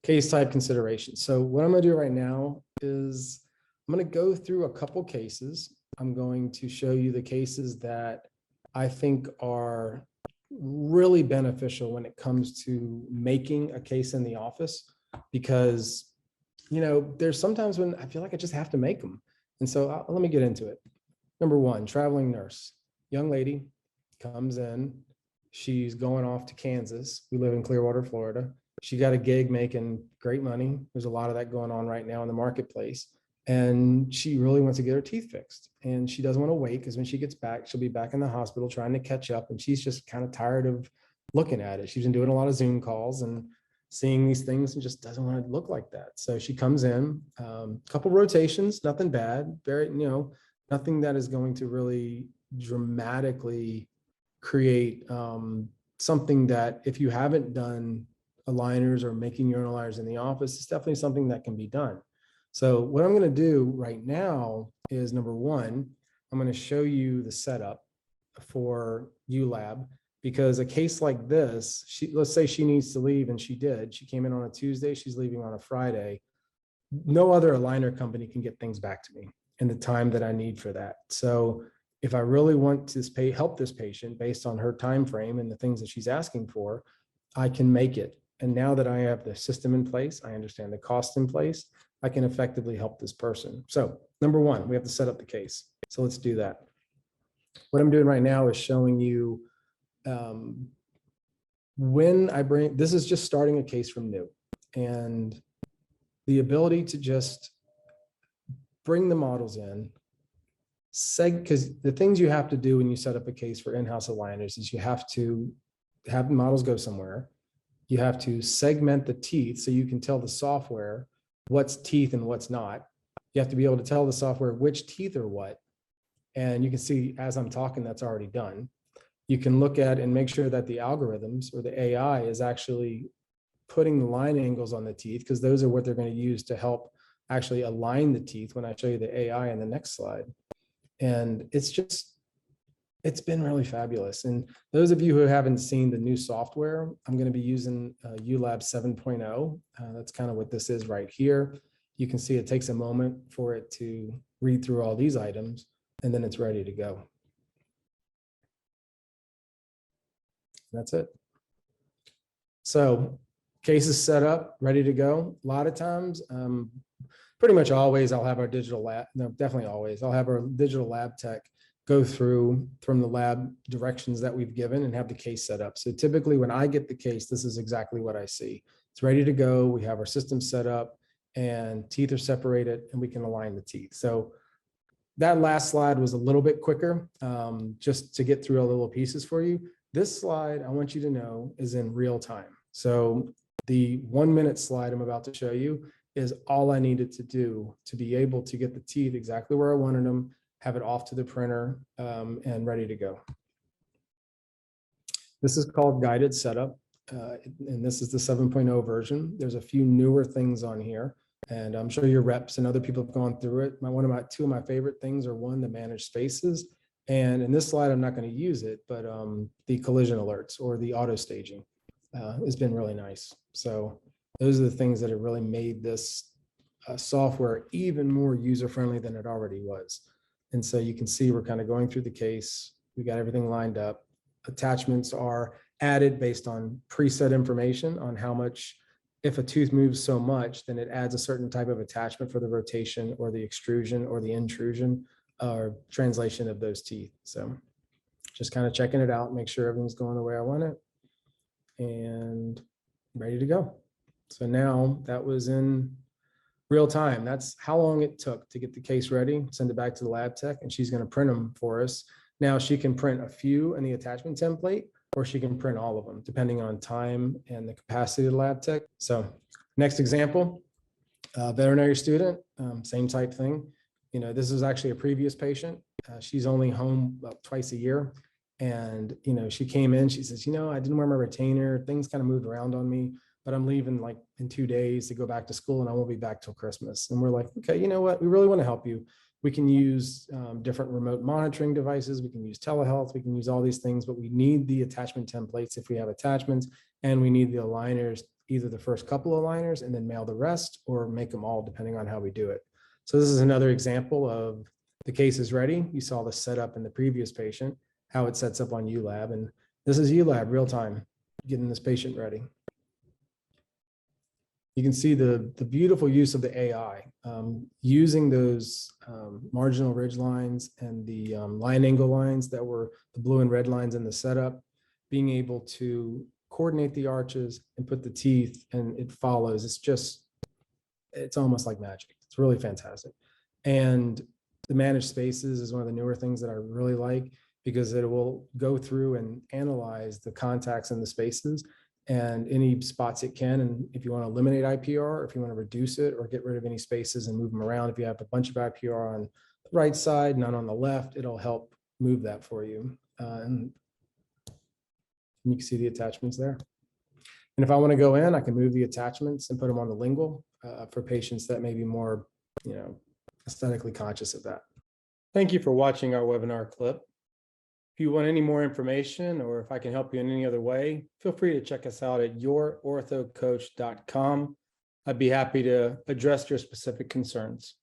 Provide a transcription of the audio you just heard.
Case type considerations. So what I'm going to do right now is I'm going to go through a couple cases. I'm going to show you the cases that I think are really beneficial when it comes to making a case in the office, because there's sometimes when I feel like I just have to make them. And so let me get into it. Number one, traveling nurse, young lady comes in. She's going off to Kansas. We live in Clearwater, Florida. She got a gig making great money. There's a lot of that going on right now in the marketplace. And she really wants to get her teeth fixed. And she doesn't want to wait, because when she gets back, she'll be back in the hospital trying to catch up. And she's just kind of tired of looking at it. She's been doing a lot of Zoom calls and seeing these things and just doesn't want to look like that. So she comes in, couple rotations, nothing bad, very, nothing that is going to really dramatically create something that, if you haven't done aligners or making your own aligners in the office, it's definitely something that can be done. So what I'm going to do right now is, number one, I'm going to show you the setup for Ulab, because a case like this, let's say she needs to leave, and she did. She came in on a Tuesday, she's leaving on a Friday. No other aligner company can get things back to me in the time that I need for that. So if I really want to help this patient based on her time frame and the things that she's asking for, I can make it. And now that I have the system in place, I understand the cost in place, I can effectively help this person. So number one, we have to set up the case. So let's do that. What I'm doing right now is showing you when I bring, this is just starting a case from new, and the ability to just bring the models in, because the things you have to do when you set up a case for in-house aligners is you have to have the models go somewhere. You have to segment the teeth so you can tell the software what's teeth and what's not. You have to be able to tell the software which teeth are what. And you can see as I'm talking, that's already done. You can look at and make sure that the algorithms or the AI is actually putting the line angles on the teeth, because those are what they're going to use to help actually align the teeth when I show you the AI in the next slide. And it's been really fabulous. And those of you who haven't seen the new software, I'm going to be using Ulab 7.0. That's kind of what this is right here. You can see it takes a moment for it to read through all these items, and then it's ready to go. That's it. So case is set up, ready to go. A lot of times, pretty much always, I'll have our digital lab, no, definitely always, I'll have our digital lab tech go through from the lab directions that we've given and have the case set up. So typically when I get the case, this is exactly what I see. It's ready to go. We have our system set up and teeth are separated, and we can align the teeth. So that last slide was a little bit quicker, just to get through all the little pieces for you. This slide, I want you to know, is in real time. So the 1 minute slide I'm about to show you is all I needed to do to be able to get the teeth exactly where I wanted them, have it off to the printer, and ready to go. This is called guided setup, and this is the 7.0 version. There's a few newer things on here, and I'm sure your reps and other people have gone through it. Two of my favorite things are, one, the managed spaces. And in this slide, I'm not going to use it, but the collision alerts or the auto staging has been really nice. So those are the things that have really made this software even more user-friendly than it already was. And so you can see we're kind of going through the case. We got everything lined up. Attachments are added based on preset information on how much, if a tooth moves so much, then it adds a certain type of attachment for the rotation or the extrusion or the intrusion or translation of those teeth. So just kind of checking it out, make sure everything's going the way I want it, and ready to go. So now that was in real time. That's how long it took to get the case ready, send it back to the lab tech, and she's going to print them for us. Now she can print a few in the attachment template, or she can print all of them, depending on time and the capacity of the lab tech. So next example, veterinary student, same type thing. This is actually a previous patient. She's only home about twice a year. And, she came in, she says, I didn't wear my retainer. Things kind of moved around on me, but I'm leaving like in 2 days to go back to school, and I won't be back till Christmas. And we're like, okay, you know what? We really want to help you. We can use different remote monitoring devices. We can use telehealth. We can use all these things, but we need the attachment templates if we have attachments, and we need the aligners, either the first couple of aligners and then mail the rest, or make them all depending on how we do it. So this is another example of the case is ready. You saw the setup in the previous patient, how it sets up on ULab, and this is ULab real time, getting this patient ready. You can see the beautiful use of the AI, using those marginal ridge lines and the line angle lines that were the blue and red lines in the setup, being able to coordinate the arches and put the teeth, and it follows. It's almost like magic. It's really fantastic. And the managed spaces is one of the newer things that I really like, because it will go through and analyze the contacts in the spaces and any spots it can. And if you want to eliminate IPR, or if you want to reduce it or get rid of any spaces and move them around, if you have a bunch of IPR on the right side, none on the left, it'll help move that for you. And you can see the attachments there. And if I want to go in, I can move the attachments and put them on the lingual for patients that may be more, aesthetically conscious of that. Thank you for watching our webinar clip. If you want any more information, or if I can help you in any other way, feel free to check us out at yourorthocoach.com. I'd be happy to address your specific concerns.